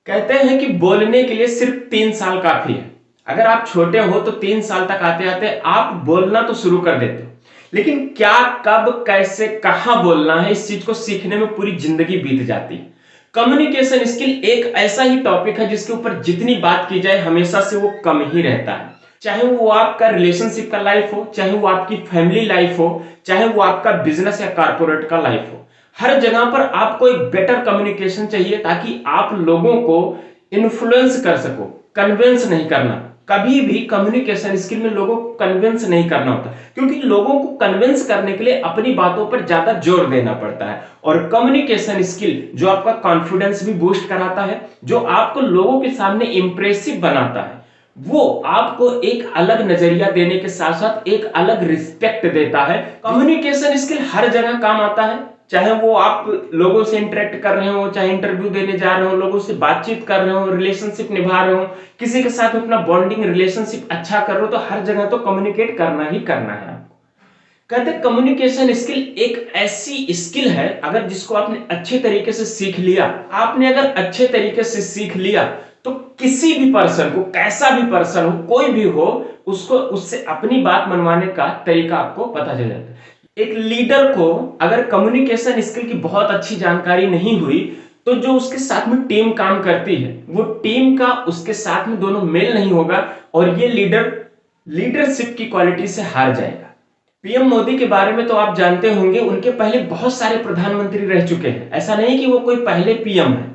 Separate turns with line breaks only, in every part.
कहते हैं कि बोलने के लिए सिर्फ 3 साल काफी है। अगर आप छोटे हो तो 3 साल तक आते आते आप बोलना तो शुरू कर देते हो, लेकिन क्या, कब, कैसे, कहां बोलना है, इस चीज को सीखने में पूरी जिंदगी बीत जाती है। कम्युनिकेशन स्किल एक ऐसा ही टॉपिक है जिसके ऊपर जितनी बात की जाए हमेशा से वो कम ही रहता है। चाहे वो आपका रिलेशनशिप का लाइफ हो, चाहे वो आपकी फैमिली लाइफ हो, चाहे वो आपका बिजनेस या कारपोरेट का लाइफ हो, हर जगह पर आपको एक बेटर कम्युनिकेशन चाहिए ताकि आप लोगों को इन्फ्लुएंस कर सको, कन्विंस नहीं करना। कभी भी कम्युनिकेशन स्किल में लोगों को कन्विंस नहीं करना होता, क्योंकि लोगों को कन्विंस करने के लिए अपनी बातों पर ज्यादा जोर देना पड़ता है। और कम्युनिकेशन स्किल जो आपका कॉन्फिडेंस भी बूस्ट कराता है, जो आपको लोगों के सामने इंप्रेसिव बनाता है, वो आपको एक अलग नजरिया देने के साथ साथ एक अलग रिस्पेक्ट देता है। कम्युनिकेशन स्किल हर जगह काम आता है, चाहे वो आप लोगों से इंटरेक्ट कर रहे हो, चाहे इंटरव्यू देने जा रहे हो, लोगों से बातचीत कर रहे हो, रिलेशनशिप निभा रहे हो, किसी के साथ अपना बॉन्डिंग रिलेशनशिप अच्छा कर रहे हो, तो हर जगह तो कम्युनिकेट करना ही करना है आपको। कहते हैं कम्युनिकेशन स्किल एक ऐसी स्किल है, अगर जिसको आपने अच्छे तरीके से सीख लिया, आपने अगर अच्छे तरीके से सीख लिया तो किसी भी पर्सन को, कैसा भी पर्सन हो, कोई भी हो, उसको उससे अपनी बात मनवाने का तरीका आपको पता चल जाता है। एक लीडर को अगर कम्युनिकेशन स्किल की बहुत अच्छी जानकारी नहीं हुई तो जो उसके साथ में टीम काम करती है, वो टीम का उसके साथ में दोनों मेल नहीं होगा और ये लीडर लीडरशिप की क्वालिटी से हार जाएगा। पीएम मोदी के बारे में तो आप जानते होंगे, उनके पहले बहुत सारे प्रधानमंत्री रह चुके हैं। ऐसा नहीं कि वो कोई पहले पीएम है,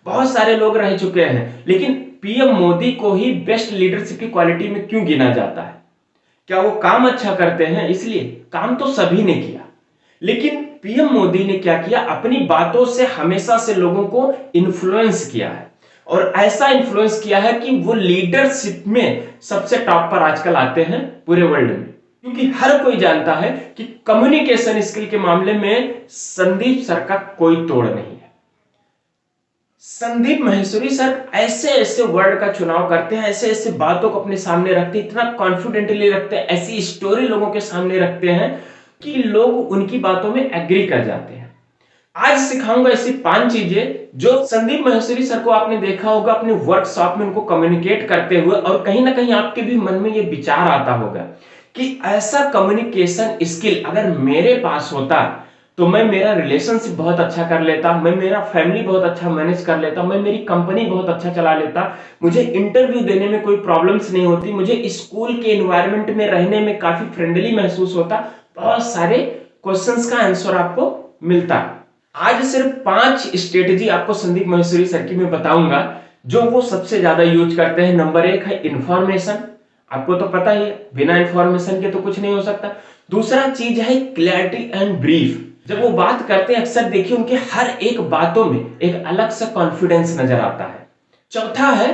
बहुत सारे लोग रह चुके हैं, लेकिन पीएम मोदी को ही बेस्ट लीडरशिप की क्वालिटी में क्यों गिना जाता है? क्या वो काम अच्छा करते हैं? इसलिए काम तो सभी ने किया, लेकिन पीएम मोदी ने क्या किया, अपनी बातों से हमेशा से लोगों को इन्फ्लुएंस किया है और ऐसा इन्फ्लुएंस किया है कि वो लीडरशिप में सबसे टॉप पर आजकल आते हैं पूरे वर्ल्ड में। क्योंकि हर कोई जानता है कि कम्युनिकेशन स्किल के मामले में संदीप सर का कोई तोड़ नहीं है। संदीप माहेश्वरी सर ऐसे ऐसे वर्ड का चुनाव करते हैं, ऐसे ऐसे बातों को अपने सामने रखते हैं, इतना कॉन्फिडेंटली रखते हैं, ऐसी स्टोरी लोगों के सामने रखते हैं कि लोग उनकी बातों में एग्री कर जाते हैं। आज सिखाऊंगा ऐसी 5 चीजें जो संदीप माहेश्वरी सर को आपने देखा होगा अपने वर्कशॉप में उनको कम्युनिकेट करते हुए, और कहीं ना कहीं आपके भी मन में ये विचार आता होगा कि ऐसा कम्युनिकेशन स्किल अगर मेरे पास होता तो मैं मेरा रिलेशनशिप बहुत अच्छा कर लेता, मैं मेरा फैमिली बहुत अच्छा मैनेज कर लेता, मैं मेरी कंपनी बहुत अच्छा चला लेता, मुझे इंटरव्यू देने में कोई प्रॉब्लम्स नहीं होती, मुझे स्कूल के एनवायरनमेंट में रहने में काफी फ्रेंडली महसूस होता। बहुत सारे क्वेश्चंस का आंसर आपको मिलता। आज सिर्फ 5 स्ट्रेटेजी आपको संदीप माहेश्वरी सर की मैं बताऊंगा जो वो सबसे ज्यादा यूज करते हैं। नंबर 1 है इंफॉर्मेशन। आपको तो पता ही है, बिना इंफॉर्मेशन के तो कुछ नहीं हो सकता। दूसरा चीज है क्लैरिटी एंड ब्रीफ। जब वो बात करते हैं अक्सर देखिए उनके हर एक बातों में एक अलग सा कॉन्फिडेंस नजर आता है। चौथा है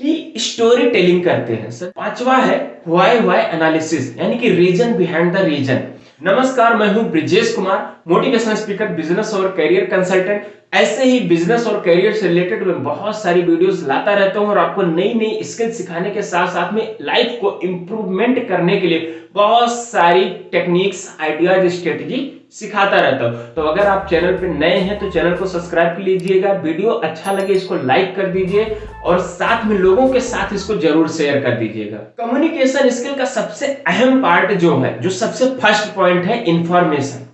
कि स्टोरी टेलिंग करते हैं सर। पांचवा है व्हाई एनालिसिस, यानी कि रीजन बिहाइंड द रीजन। नमस्कार, मैं हूं Brijesh Kumar, motivational speaker, business और करियर कंसल्टेंट। ऐसे ही बिजनेस और करियर से रिलेटेड मैं बहुत सारी वीडियोस लाता रहता हूं और आपको नई नई स्किल सिखाने के साथ साथ में लाइफ को इंप्रूवमेंट करने के लिए बहुत सारी टेक्निक्स, आइडियाज, स्ट्रेटेजी सिखाता रहता हूं। तो अगर आप चैनल पे नए हैं तो चैनल को सब्सक्राइब कर लीजिएगा, वीडियो अच्छा लगे इसको लाइक कर दीजिए और साथ में लोगों के साथ इसको जरूर शेयर कर दीजिएगा। कम्युनिकेशन स्किल का सबसे अहम पार्ट जो है, जो सबसे फर्स्ट पॉइंट है, इंफॉर्मेशन।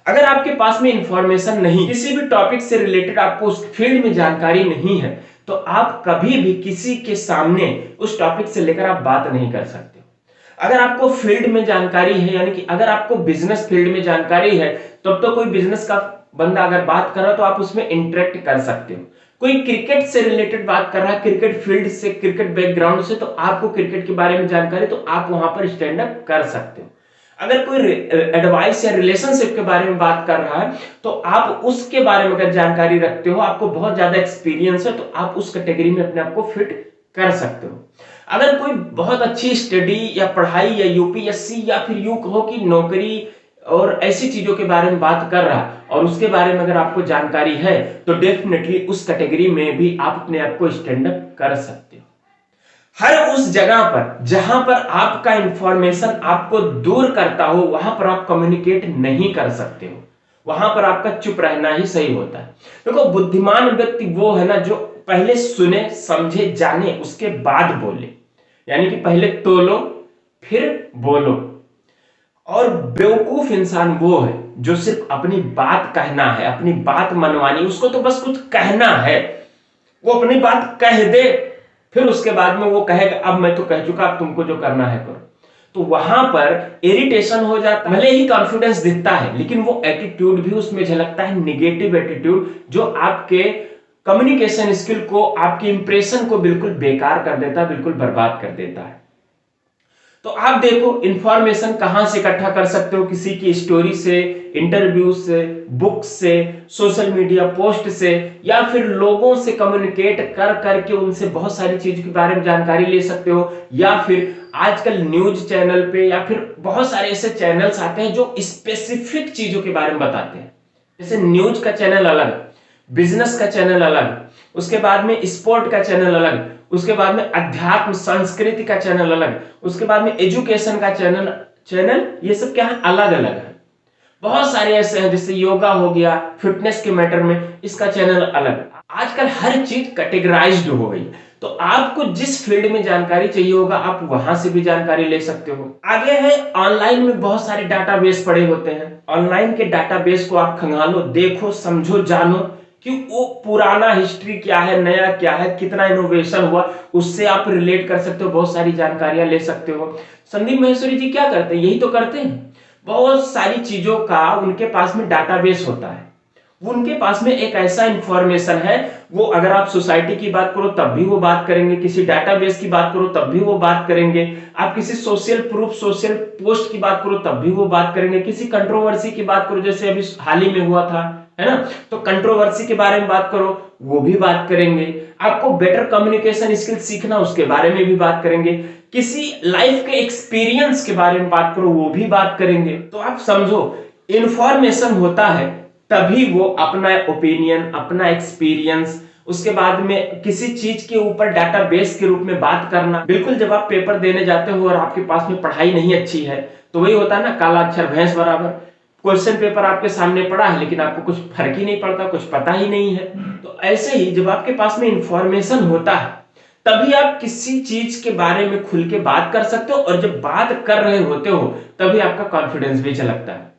अगर आपके पास में इंफॉर्मेशन नहीं, किसी भी टॉपिक से रिलेटेड आपको उस फील्ड में जानकारी नहीं है, तो आप कभी भी किसी के सामने उस टॉपिक से लेकर आप बात नहीं कर सकते। अगर आपको फील्ड में जानकारी है, यानी कि अगर आपको बिजनेस फील्ड में जानकारी है, तब तो कोई बिजनेस का बंदा अगर बात कर रहा है तो आप उसमें इंटरेक्ट कर सकते हो। कोई क्रिकेट से रिलेटेड बात कर रहा है, क्रिकेट फील्ड से, क्रिकेट बैकग्राउंड से, तो आपको क्रिकेट के बारे में जानकारी, तो आप वहां पर स्टैंड अप कर सकते हो। अगर कोई एडवाइस या रिलेशनशिप के बारे में बात कर रहा है तो आप उसके बारे में अगर जानकारी रखते हो, आपको बहुत ज्यादा एक्सपीरियंस है, तो आप उस कैटेगरी में अपने आप को फिट कर सकते हो। अगर कोई बहुत अच्छी स्टडी या पढ़ाई या यूपीएससी या फिर यूं कहो कि नौकरी और ऐसी चीजों के बारे में बात कर रहा है और उसके बारे में अगर आपको जानकारी है, तो डेफिनेटली उस कैटेगरी में भी आप अपने आप को स्टैंड अप कर सकते हो। हर उस जगह पर जहां पर आपका इंफॉर्मेशन आपको दूर करता हो, वहां पर आप कम्युनिकेट नहीं कर सकते हो। वहां पर आपका चुप रहना ही सही होता है। देखो, बुद्धिमान व्यक्ति वो है ना जो पहले सुने, समझे, जाने, उसके बाद बोले। यानी कि पहले तोलो फिर बोलो। और बेवकूफ इंसान वो है जो सिर्फ अपनी बात कहना है, अपनी बात मनवानी, उसको तो बस कुछ कहना है, वो अपनी बात कह दे, फिर उसके बाद में वो कहेगा अब मैं तो कह चुका, अब तुमको जो करना है करो। तो वहां पर इरिटेशन हो जाता है। भले ही कॉन्फिडेंस दिखता है लेकिन वो एटीट्यूड भी उसमें झलकता है, निगेटिव एटीट्यूड, जो आपके कम्युनिकेशन स्किल को, आपके इंप्रेशन को बिल्कुल बेकार कर देता है, बिल्कुल बर्बाद कर देता है। तो आप देखो, इंफॉर्मेशन कहां से इकट्ठा कर सकते हो, किसी की स्टोरी से, इंटरव्यू से, बुक से, सोशल मीडिया पोस्ट से, या फिर लोगों से कम्युनिकेट कर करके उनसे बहुत सारी चीजों के बारे में जानकारी ले सकते हो, या फिर आजकल न्यूज चैनल पे या फिर बहुत सारे ऐसे चैनल्स आते हैं जो स्पेसिफिक चीजों के बारे में बताते हैं। जैसे न्यूज का चैनल अलग, बिजनेस का चैनल अलग, उसके बाद में स्पोर्ट का चैनल अलग, उसके बाद में अध्यात्म संस्कृति का चैनल अलग, उसके बाद में एजुकेशन का चैनल ये सब क्या है, अलग अलग है। बहुत सारे ऐसे हैं, जैसे योगा हो गया, फिटनेस के मैटर में इसका चैनल अलग। आजकल हर चीज कैटेगराइज्ड हो गई, तो आपको जिस फील्ड में जानकारी चाहिए होगा आप वहां से भी जानकारी ले सकते हो। आगे है, ऑनलाइन में बहुत सारे डाटाबेस पड़े होते हैं। ऑनलाइन के डाटाबेस को आप खंगालो, देखो, समझो, जानो कि वो पुराना हिस्ट्री क्या है, नया क्या है, कितना इनोवेशन हुआ, उससे आप रिलेट कर सकते हो, बहुत सारी जानकारियां ले सकते हो। संदीप माहेश्वरी जी क्या करते हैं, यही तो करते हैं। बहुत सारी चीजों का उनके पास में डाटाबेस होता है, उनके पास में एक ऐसा इंफॉर्मेशन है, वो अगर आप सोसाइटी की बात करो तब भी वो बात करेंगे, किसी डाटाबेस की बात करो तब भी वो बात करेंगे, आप किसी सोशल प्रूफ, सोशल पोस्ट की बात करो तब भी वो बात करेंगे, किसी कंट्रोवर्सी की बात करो जैसे अभी हाल ही में हुआ था, है ना, तो कंट्रोवर्सी के बारे में बात करो वो भी बात करेंगे। आपको बेटर कम्युनिकेशन स्किल सीखना, उसके बारे में भी बात करेंगे। किसी लाइफ के एक्सपीरियंस के बारे में बात करो वो भी बात करेंगे। तो आप समझो, इंफॉर्मेशन होता है तभी वो अपना ओपिनियन, अपना एक्सपीरियंस, उसके बाद में किसी चीज के ऊपर डाटाबेस के रूप में बात करना। बिल्कुल, जब आप पेपर देने जाते हो और आपके पास में पढ़ाई नहीं अच्छी है तो वही होता है ना, काला अक्षर भैंस बराबर। क्वेश्चन पेपर आपके सामने पड़ा है लेकिन आपको कुछ फर्क ही नहीं पड़ता, कुछ पता ही नहीं है। तो ऐसे ही जब आपके पास में इंफॉर्मेशन होता है तभी आप किसी चीज के बारे में खुल के बात कर सकते हो, और जब बात कर रहे होते हो तभी आपका कॉन्फिडेंस भी झलकता है।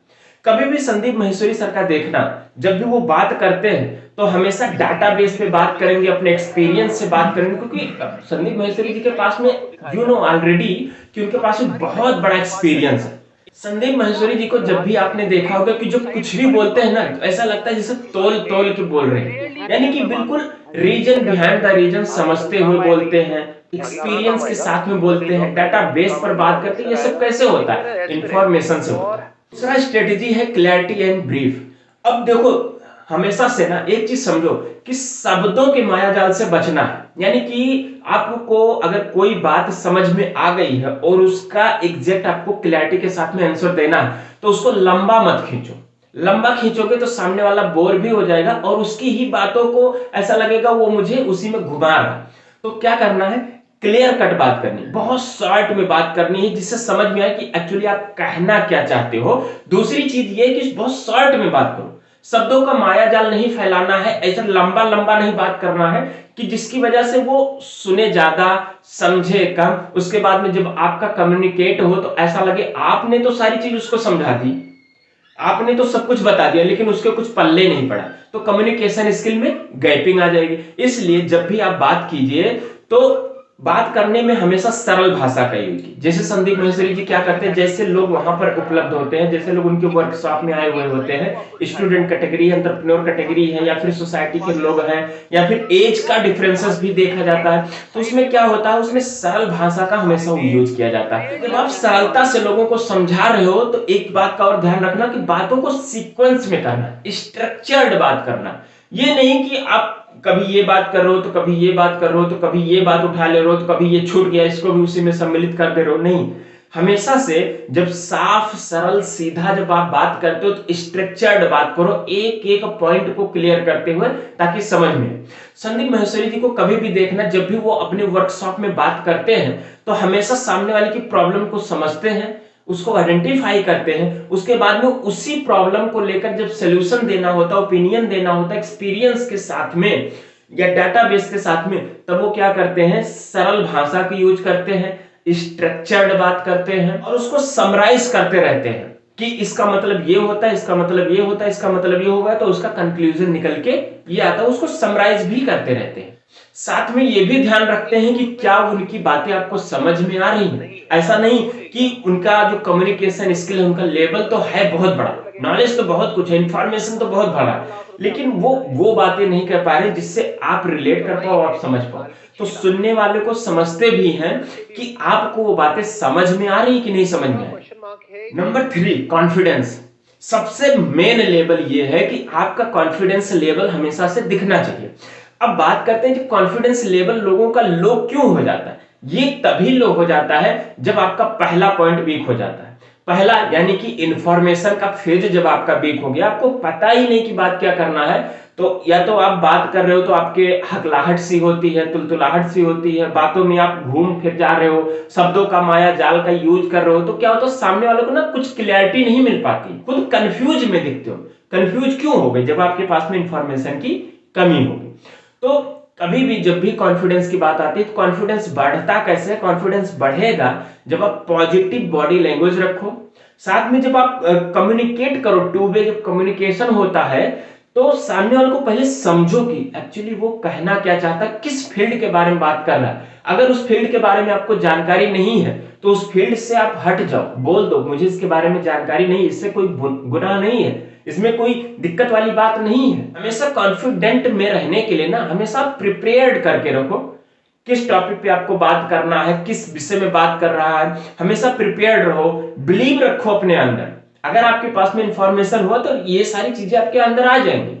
कभी भी संदीप माहेश्वरी सर का देखना, जब भी वो बात करते हैं तो हमेशा डाटाबेस पे बात करेंगे, अपने एक्सपीरियंस से बात करेंगे, क्योंकि संदीप माहेश्वरी जी के पास में यू नो ऑलरेडी कि उनके पास में बहुत बड़ा एक्सपीरियंस है। संदीप माहेश्वरी जी को जब भी आपने देखा होगा कि जो कुछ भी बोलते हैं ना, ऐसा लगता है जैसे तोल तोल के बोल रहे हैं, यानी कि बिल्कुल रीजन बिहाइंड द रीजन समझते हुए बोलते हैं, एक्सपीरियंस के साथ में बोलते हैं, डाटाबेस पर बात करते हैं। ये सब कैसे होता है, इंफॉर्मेशन से होता है। दूसरा स्ट्रेटेजी है क्लैरिटी एंड ब्रीफ। अब देखो, हमेशा से ना एक चीज समझो कि शब्दों के मायाजाल से बचना है। यानी कि आपको अगर कोई बात समझ में आ गई है और उसका एग्जैक्ट आपको क्लैरिटी के साथ में आंसर देना है तो उसको लंबा मत खींचो। लंबा खींचोगे तो सामने वाला बोर भी हो जाएगा और उसकी ही बातों को ऐसा लगेगा वो मुझे उसी में घुमा रहा है। तो क्या करना है, क्लियर कट बात करनी, बहुत शॉर्ट में बात करनी है जिससे समझ में आए कि एक्चुअली आप कहना क्या चाहते हो। दूसरी चीज ये कि बहुत शॉर्ट में बात करो, शब्दों का मायाजाल नहीं फैलाना है, ऐसा लंबा लंबा नहीं बात करना है कि जिसकी वजह से वो सुने ज्यादा समझे कम। उसके बाद में जब आपका कम्युनिकेट हो तो ऐसा लगे आपने तो सारी चीज उसको समझा दी, आपने तो सब कुछ बता दिया लेकिन उसके कुछ पल्ले नहीं पड़ा, तो कम्युनिकेशन स्किल में गैपिंग आ जाएगी। इसलिए जब भी आप बात कीजिए तो बात करने में हमेशा सरल भाषा का यूज की। जैसे संदीप माहेश्वरी जी क्या करते हैं, जैसे लोग वहां पर उपलब्ध होते हैं, जैसे लोग उनके वर्कशॉप में आए हुए होते हैं, स्टूडेंट कैटेगरी, एंटरप्रेन्योर कैटेगरी है, या फिर सोसाइटी के लोग हैं, या फिर एज का डिफरेंसेस भी देखा जाता है, तो उसमें क्या होता है, उसमें सरल भाषा का हमेशा यूज किया जाता है। जब आप सरलता से लोगों को समझा रहे हो तो एक बात का और ध्यान रखना कि बातों को सीक्वेंस में करना, स्ट्रक्चर्ड बात करना। ये नहीं कि आप कभी ये बात कर रहे हो तो कभी ये बात कर रहे हो तो कभी ये बात उठा ले रहे हो तो कभी ये छूट गया इसको भी उसी में सम्मिलित कर दे रहे हो। नहीं, हमेशा से जब साफ सरल सीधा जब आप बात करते हो तो स्ट्रक्चर्ड बात करो, एक एक पॉइंट को क्लियर करते हुए, ताकि समझ में। संदीप माहेश्वरी जी को कभी भी देखना, जब भी वो अपने वर्कशॉप में बात करते हैं तो हमेशा सामने वाले की प्रॉब्लम को समझते हैं, उसको आइडेंटिफाई करते हैं, उसके बाद में उसी प्रॉब्लम को लेकर जब सोल्यूशन देना होता है, ओपिनियन देना होता है एक्सपीरियंस के साथ में या डेटाबेस के साथ में, तब वो क्या करते हैं, सरल भाषा की यूज करते हैं, स्ट्रक्चर्ड बात करते हैं और उसको समराइज करते रहते हैं कि इसका मतलब ये होता है, इसका मतलब ये होता है, इसका मतलब ये होगा, तो उसका कंक्लूजन निकल के ये आता है। उसको समराइज भी करते रहते हैं। साथ में ये भी ध्यान रखते हैं कि क्या उनकी बातें आपको समझ में आ रही हैं। ऐसा नहीं कि उनका जो कम्युनिकेशन स्किल है, उनका लेवल तो है बहुत बड़ा, नॉलेज तो बहुत कुछ है, इंफॉर्मेशन तो बहुत बड़ा, लेकिन वो बातें नहीं कर पा रहे जिससे आप रिलेट कर पाओ, आप समझ पाओ। तो सुनने वाले को समझते भी हैं कि आपको वो बातें समझ में आ रही कि नहीं समझ में आ रही। Number 3, confidence. सबसे मेन लेवल ये है कि आपका कॉन्फिडेंस लेवल हमेशा से दिखना चाहिए। अब बात करते हैं कि कॉन्फिडेंस लेवल लोगों का लो क्यों हो जाता है। ये तभी लो हो जाता है जब आपका पहला पॉइंट वीक हो जाता है। पहला यानी कि इंफॉर्मेशन का फेज जब आपका वीक हो गया, आपको पता ही नहीं कि बात क्या करना है, तो या तो आप बात कर रहे हो तो आपके हकलाहट सी होती है, तुलतुलाहट सी होती है, बातों में आप घूम फिर जा रहे हो, शब्दों का माया जाल का यूज कर रहे हो, तो क्या होता है सामने वालों को ना कुछ क्लैरिटी नहीं मिल पाती, खुद कंफ्यूज में दिखते हो। कंफ्यूज क्यों हो गए? जब आपके पास में इंफॉर्मेशन की कमी होगी। तो कभी भी जब भी कॉन्फिडेंस की बात आती है तो कॉन्फिडेंस बढ़ता कैसे? कॉन्फिडेंस बढ़ेगा जब आप पॉजिटिव बॉडी लैंग्वेज रखो, साथ में जब आप कम्युनिकेट करो, टू वे जब कम्युनिकेशन होता है तो सामने वाले को पहले समझो कि एक्चुअली वो कहना क्या चाहता है, किस फील्ड के बारे में बात कर रहा है। अगर उस फील्ड के बारे में आपको जानकारी नहीं है तो उस फील्ड से आप हट जाओ, बोल दो मुझे इसके बारे में जानकारी नहीं, इससे कोई गुनाह नहीं है, इसमें कोई दिक्कत वाली बात नहीं है। हमेशा कॉन्फिडेंट में रहने के लिए ना हमेशा प्रिपेयर्ड करके रखो, किस टॉपिक पे आपको बात करना है, किस विषय में बात कर रहा है, हमेशा प्रिपेयर्ड रहो, बिलीव रखो अपने अंदर। अगर आपके पास में इंफॉर्मेशन हुआ तो ये सारी चीजें आपके अंदर आ जाएंगी।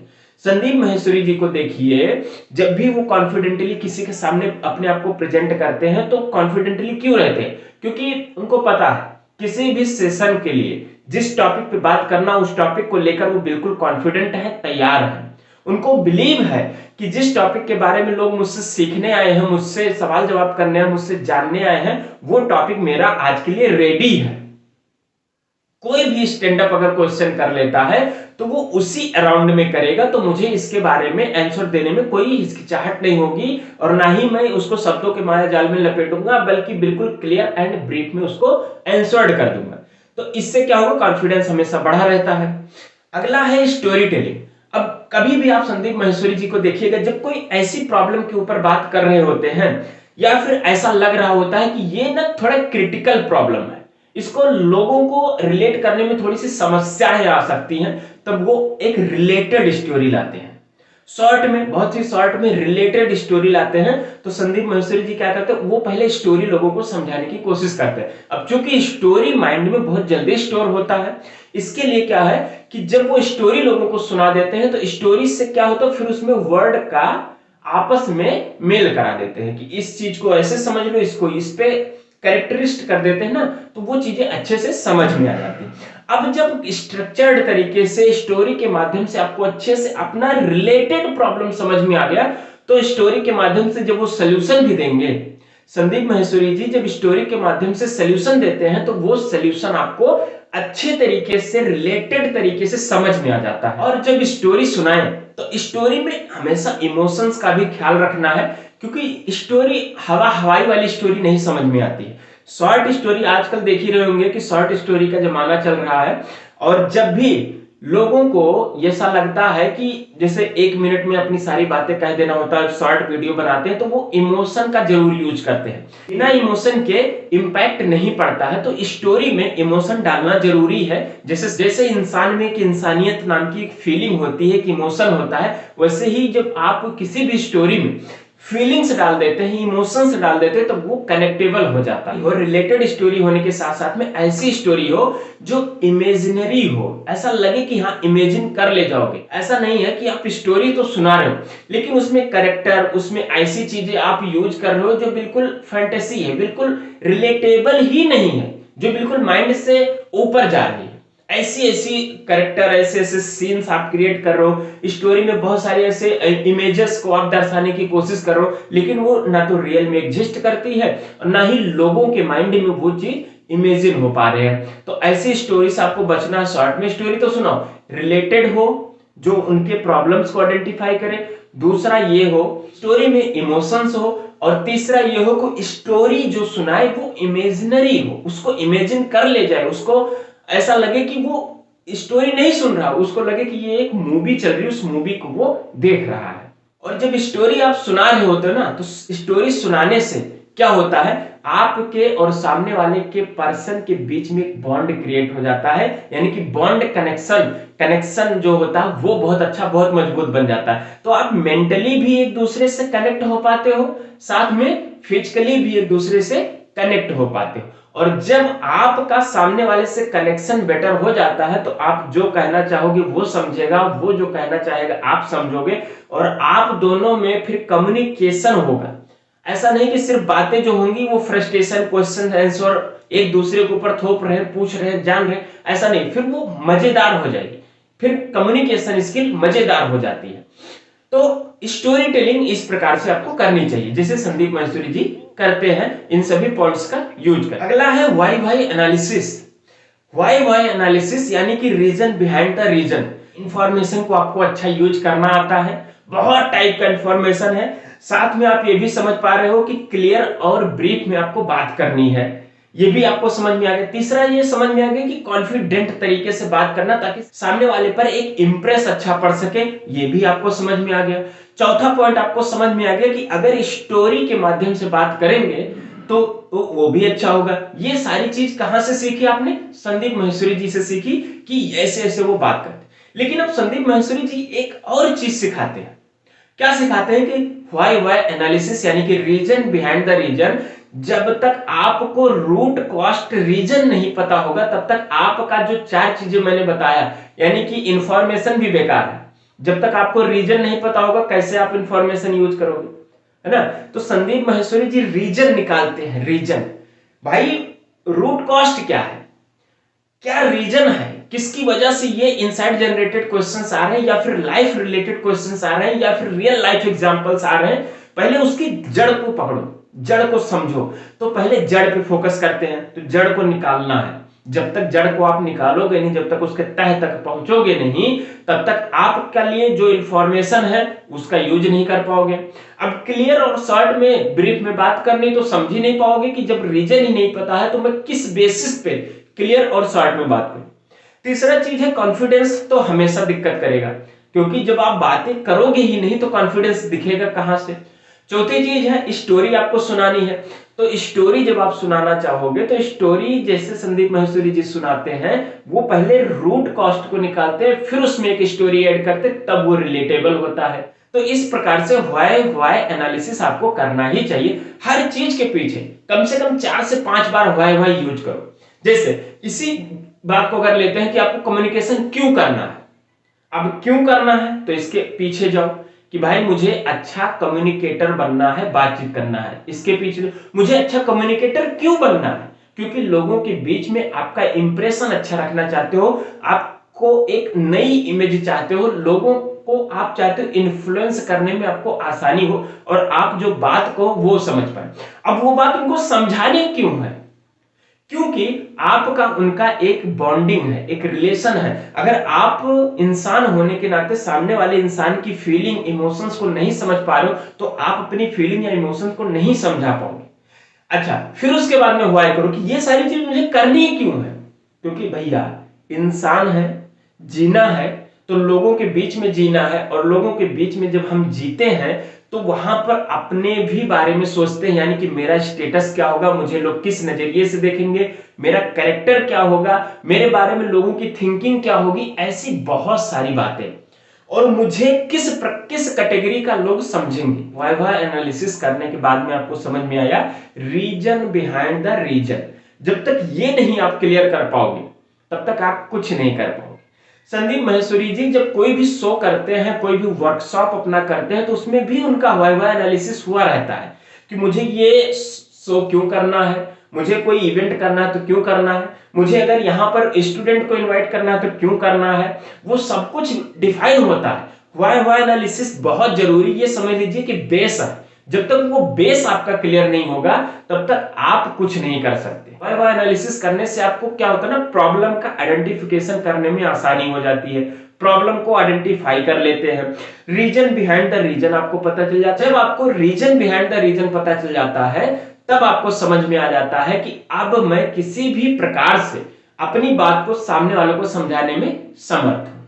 संदीप माहेश्वरी जी को देखिए, जब भी वो कॉन्फिडेंटली किसी के सामने अपने आप को प्रेजेंट करते हैं तो कॉन्फिडेंटली क्यों रहते हैं? क्योंकि उनको पता है किसी भी सेशन के लिए जिस टॉपिक पे बात करना, उस टॉपिक को लेकर वो बिल्कुल कॉन्फिडेंट है, तैयार है। उनको बिलीव है कि जिस टॉपिक के बारे में लोग मुझसे सीखने आए हैं, मुझसे सवाल जवाब करने हैं, मुझसे जानने आए हैं, वो टॉपिक मेरा आज के लिए रेडी है। कोई भी स्टैंड अप अगर क्वेश्चन कर लेता है तो वो उसी अराउंड में करेगा, तो मुझे इसके बारे में आंसर देने में कोई हिचकिचाहट नहीं होगी और ना ही मैं उसको शब्दों के माया जाल में लपेटूंगा, बल्कि बिल्कुल क्लियर एंड ब्रीफ में उसको आंसर्ड कर दूंगा। तो इससे क्या होगा? कॉन्फिडेंस हमेशा बढ़ा रहता है। अगला है स्टोरी टेलिंग। अब कभी भी आप संदीप माहेश्वरी जी को देखिएगा, जब कोई ऐसी प्रॉब्लम के ऊपर बात कर रहे होते हैं या फिर ऐसा लग रहा होता है कि ये ना थोड़ा क्रिटिकल प्रॉब्लम है, इसको लोगों को रिलेट करने में थोड़ी सी समस्याएं आ सकती हैं, तब वो एक रिलेटेड स्टोरी लाते हैं। शॉर्ट में, बहुत सी शॉर्ट में रिलेटेड स्टोरी लाते हैं। तो संदीप माहेश्वरी जी क्या करते हैं? वो पहले स्टोरी लोगों को समझाने की कोशिश करते हैं। अब चूंकि स्टोरी माइंड में बहुत जल्दी स्टोर होता है, इसके लिए क्या है कि जब वो स्टोरी लोगों को सुना देते हैं तो स्टोरी से क्या होता है, फिर उसमें वर्ड का आपस में मेल करा देते हैं कि इस चीज को ऐसे समझ लो, इसको इस पे कैरेक्टरिस्ट कर देते हैं ना, तो वो चीजें अच्छे से समझ में आ जाती है। अब जब स्ट्रक्चर्ड तरीके से स्टोरी के माध्यम से आपको अच्छे से अपना रिलेटेड प्रॉब्लम समझ में आ गया, तो स्टोरी के माध्यम से जब वो सोल्यूशन भी देंगे, संदीप माहेश्वरी जी जब स्टोरी के माध्यम से सोल्यूशन देते हैं तो वो सोल्यूशन आपको अच्छे तरीके से, रिलेटेड तरीके से समझ में आ जाता है। और जब स्टोरी सुनाएं तो स्टोरी में हमेशा इमोशंस का भी ख्याल रखना है, क्योंकि स्टोरी हवाई वाली स्टोरी नहीं समझ में आती है। शॉर्ट स्टोरी आजकल देख ही रहे होंगे कि शॉर्ट स्टोरी का जमाना चल रहा है, और जब भी लोगों को ऐसा लगता है कि जैसे 1 मिनट में अपनी सारी बातें कह देना होता है, शॉर्ट वीडियो बनाते हैं, तो वो इमोशन का जरूर यूज करते हैं। बिना इमोशन के इम्पैक्ट नहीं पड़ता है, तो स्टोरी में इमोशन डालना जरूरी है। जैसे इंसान में एक इंसानियत नाम की एक फीलिंग होती है, कि इमोशन होता है, वैसे ही जब आप किसी भी स्टोरी में फीलिंग्स डाल देते हैं, इमोशंस डाल देते हैं, तो वो कनेक्टेबल हो जाता है। और रिलेटेड स्टोरी होने के साथ साथ में ऐसी स्टोरी हो जो इमेजिनरी हो, ऐसा लगे कि हाँ इमेजिन कर ले जाओगे। ऐसा नहीं है कि आप स्टोरी तो सुना रहे हो लेकिन उसमें कैरेक्टर, उसमें ऐसी चीजें आप यूज कर रहे हो जो बिल्कुल फैंटेसी है, बिल्कुल रिलेटेबल ही नहीं है, जो बिल्कुल माइंड से ऊपर जा रही है। ऐसी कैरेक्टर, ऐसे सीन्स आप क्रिएट कर रहे हो, स्टोरी में बहुत सारे ऐसे इमेजेस को आप दर्शाने की कोशिश कर रहे हो, लेकिन वो ना तो रियल में एग्जिस्ट करती है और ना ही लोगों के माइंड में वो चीज इमेजिन हो पा रहे हैं। तो ऐसी स्टोरी से आपको बचना है। शॉर्ट में स्टोरी तो सुनाओ, रिलेटेड हो, जो उनके प्रॉब्लम्स को आइडेंटिफाई करे। दूसरा ये हो स्टोरी में इमोशंस हो, और तीसरा ये हो कि स्टोरी जो सुनाए वो इमेजिनरी हो, उसको इमेजिन कर ले जाए, उसको ऐसा लगे कि वो स्टोरी नहीं सुन रहा, उसको लगे कि ये एक मूवी चल रही है, उस मूवी को वो देख रहा है। और जब स्टोरी आप सुना रहे होते हो ना, तो स्टोरी सुनाने से क्या होता है, आपके और सामने वाले के पर्सन के बीच में एक बॉन्ड क्रिएट हो जाता है, यानी कि बॉन्ड कनेक्शन जो होता है वो बहुत अच्छा, बहुत मजबूत बन जाता है। तो आप मेंटली भी एक दूसरे से कनेक्ट हो पाते हो, साथ में फिजिकली भी एक दूसरे से कनेक्ट हो पाते हो। और जब आपका सामने वाले से कनेक्शन बेटर हो जाता है, तो आप जो कहना चाहोगे वो समझेगा, वो जो कहना चाहेगा आप समझोगे, और आप दोनों में फिर कम्युनिकेशन होगा। ऐसा नहीं कि सिर्फ बातें जो होंगी वो फ्रस्ट्रेशन, क्वेश्चन आंसर एक दूसरे के ऊपर थोप रहे हैं, पूछ रहे हैं, जान रहे हैं, ऐसा नहीं, फिर वो मजेदार हो जाएगी, फिर कम्युनिकेशन स्किल मजेदार हो जाती है। तो स्टोरी टेलिंग इस प्रकार से आपको करनी चाहिए, जैसे संदीप महेश्वरी जी करते हैं, इन सभी पॉइंट्स का यूज कर। अगला है वाई एनालिसिस। वाई एनालिसिस यानी कि reason behind the reason. Information को आपको अच्छा यूज करना आता है, बहुत टाइप का इंफॉर्मेशन है, साथ में आप ये भी समझ पा रहे हो कि क्लियर और ब्रीफ में आपको बात करनी है, ये भी आपको समझ में आ गया। तीसरा ये समझ में आ गया कि कॉन्फिडेंट तरीके से बात करना, ताकि सामने वाले पर एक इंप्रेस अच्छा पड़ सके, ये भी आपको समझ में आ गया। चौथा पॉइंट आपको समझ में आ गया कि अगर स्टोरी के माध्यम से बात करेंगे तो वो भी अच्छा होगा। ये सारी चीज कहां से सीखी आपने? संदीप महेश्वरी जी से सीखी कि ऐसे ऐसे वो बात करते। लेकिन अब संदीप महेश्वरी जी एक और चीज सिखाते हैं। क्या सिखाते हैं कि वाई एनालिसिस यानी कि रीजन बिहाइंड द रीजन। जब तक आपको रूट कॉस्ट रीजन नहीं पता होगा, तब तक आपका जो चार चीजें मैंने बताया, यानी कि इंफॉर्मेशन भी बेकार है। जब तक आपको रीजन नहीं पता होगा, कैसे आप इंफॉर्मेशन यूज करोगे, है ना? तो संदीप महेश्वरी जी रीजन निकालते हैं। रीजन, भाई रूट कॉस्ट क्या है, क्या रीजन है, किसकी वजह से ये इनसाइट जनरेटेड क्वेश्चंस आ रहे हैं, या फिर लाइफ रिलेटेड क्वेश्चंस आ रहे हैं, या फिर रियल लाइफ एग्जांपल्स आ रहे हैं। पहले उसकी जड़ को पकड़ो, जड़ को समझो। तो पहले जड़ पे फोकस करते हैं, तो जड़ को निकालना है। जब तक जड़ को आप निकालोगे नहीं, जब तक उसके तह तक पहुंचोगे नहीं, तब तक आपके लिए जो इंफॉर्मेशन है उसका यूज नहीं कर पाओगे। अब क्लियर और शॉर्ट में, ब्रीफ में बात करनी, तो समझ ही नहीं पाओगे कि जब रीजन ही नहीं पता है तो मैं किस बेसिस पे क्लियर और शॉर्ट में बात करूं। तीसरा चीज है कॉन्फिडेंस, तो हमेशा दिक्कत करेगा, क्योंकि जब आप बातें करोगे ही नहीं तो कॉन्फिडेंस दिखेगा कहां से। चौथी चीज है स्टोरी आपको सुनानी है। तो स्टोरी जब आप सुनाना चाहोगे, तो स्टोरी जैसे संदीप महेश्वरी जी सुनाते हैं, वो पहले रूट कॉस्ट को निकालते हैं, फिर उसमें एक स्टोरी ऐड करते, तब वो रिलेटेबल होता है। तो इस प्रकार से वाई एनालिसिस आपको करना ही चाहिए। हर चीज के पीछे कम से कम 4 से 5 बार वाई यूज करो। जैसे इसी बात को अगर लेते हैं कि आपको कम्युनिकेशन क्यों करना है, अब क्यों करना है, तो इसके पीछे जाओ कि भाई मुझे अच्छा कम्युनिकेटर बनना है, बातचीत करना है। इसके पीछे मुझे अच्छा कम्युनिकेटर क्यों बनना है, क्योंकि लोगों के बीच में आपका इंप्रेशन अच्छा रखना चाहते हो, आपको एक नई इमेज चाहते हो, लोगों को आप चाहते हो इन्फ्लुएंस करने में आपको आसानी हो, और आप जो बात को वो समझ पाए। अब वो बात उनको समझाने क्यों है, क्योंकि आपका उनका एक बॉन्डिंग है, एक रिलेशन है। अगर आप इंसान होने के नाते सामने वाले इंसान की फीलिंग, इमोशंस को नहीं समझ पा रहे हो, तो आप अपनी फीलिंग या इमोशंस को नहीं समझा पाओगे। अच्छा, फिर उसके बाद में वाई करो कि ये सारी चीज मुझे करनी क्यों है, क्योंकि भैया इंसान है, जीना है, तो लोगों के बीच में जीना है, और लोगों के बीच में जब हम जीते हैं तो वहां पर अपने भी बारे में सोचते हैं, यानी कि मेरा स्टेटस क्या होगा, मुझे लोग किस नजरिए से देखेंगे, मेरा कैरेक्टर क्या होगा, मेरे बारे में लोगों की थिंकिंग क्या होगी, ऐसी बहुत सारी बातें, और मुझे किस कैटेगरी का लोग समझेंगे। वाई एनालिसिस करने के बाद में आपको समझ में आया रीजन बिहाइंड द रीजन। जब तक ये नहीं आप क्लियर कर पाओगे, तब तक आप कुछ नहीं कर पाओगे। संदीप महेश्वरी जी जब कोई भी शो करते हैं, कोई भी वर्कशॉप अपना करते हैं, तो उसमें भी उनका वाई एनालिसिस हुआ रहता है कि मुझे ये शो क्यों करना है, मुझे कोई इवेंट करना है तो क्यों करना है, मुझे अगर यहाँ पर स्टूडेंट को इनवाइट करना है तो क्यों करना है, वो सब कुछ डिफाइन होता है। वाई एनालिसिस बहुत जरूरी, ये समझ लीजिए कि बेस है, जब तक वो बेस आपका क्लियर नहीं होगा तब तक आप कुछ नहीं कर सकते। वाई वाई एनालिसिस करने से आपको क्या होता है ना, प्रॉब्लम का आइडेंटिफिकेशन करने में आसानी हो जाती है, प्रॉब्लम को आइडेंटिफाई कर लेते हैं, रीजन बिहाइंड द रीजन आपको पता चल जाता है। जब आपको रीजन बिहाइंड द रीजन पता चल जाता है तब आपको समझ में आ जाता है कि अब मैं किसी भी प्रकार से अपनी बात को सामने वालों को समझाने में समर्थ हूं।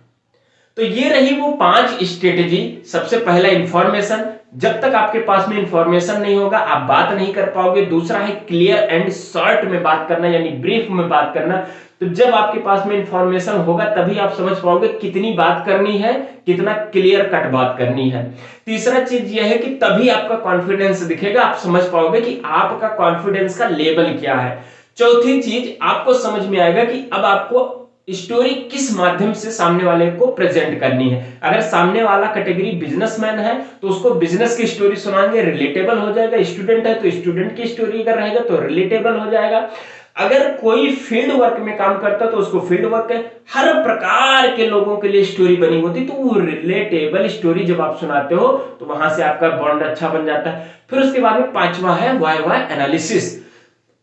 तो ये रही वो 5 स्ट्रेटेजी। सबसे पहला इंफॉर्मेशन, जब तक आपके पास में इंफॉर्मेशन नहीं होगा आप बात नहीं कर पाओगे। दूसरा है क्लियर एंड शॉर्ट में बात करना, यानी ब्रीफ में बात करना। तो जब आपके पास में इंफॉर्मेशन होगा तभी आप समझ पाओगे कितनी बात करनी है, कितना क्लियर कट बात करनी है। तीसरा चीज यह है कि तभी आपका कॉन्फिडेंस दिखेगा, आप समझ पाओगे कि आपका कॉन्फिडेंस का लेवल क्या है। चौथी चीज, आपको समझ में आएगा कि अब आपको स्टोरी किस माध्यम से सामने वाले को प्रेजेंट करनी है। अगर सामने वाला कैटेगरी बिजनेसमैन है तो उसको बिजनेस की स्टोरी सुनाएंगे, रिलेटेबल हो जाएगा। स्टूडेंट है तो स्टूडेंट की स्टोरी अगर रहेगा तो रिलेटेबल हो जाएगा। अगर कोई फील्ड वर्क में काम करता तो उसको फील्ड वर्क है, हर प्रकार के लोगों के लिए स्टोरी बनी होती, तो वो रिलेटेबल स्टोरी जब आप सुनाते हो तो वहां से आपका बॉन्ड अच्छा बन जाता है। फिर उसके बाद में पांचवा है व्हाई व्हाई एनालिसिस।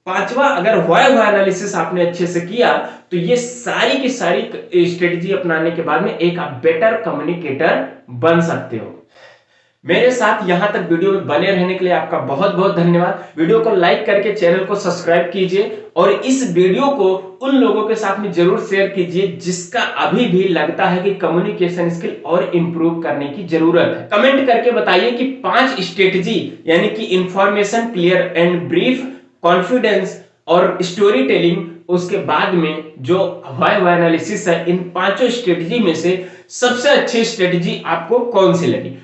पांचवा, अगर व्हाई व्हाई एनालिसिस आपने अच्छे से किया तो ये सारी की सारी स्ट्रेटजी अपनाने के बाद में एक आप बेटर कम्युनिकेटर बन सकते हो। मेरे साथ यहां तक वीडियो में बने रहने के लिए आपका बहुत बहुत धन्यवाद। वीडियो को लाइक करके चैनल को सब्सक्राइब कीजिए और इस वीडियो को उन लोगों के साथ में जरूर शेयर कीजिए जिसका अभी भी लगता है कि कम्युनिकेशन स्किल और इंप्रूव करने की जरूरत है। कमेंट करके बताइए कि 5 स्ट्रेटजी यानी कि information, clear and brief, confidence और स्टोरी टेलिंग, उसके बाद में जो व्हाई व्हाई एनालिसिस है, इन 5 स्ट्रेटजी में से सबसे अच्छी स्ट्रेटजी आपको कौन सी लगी।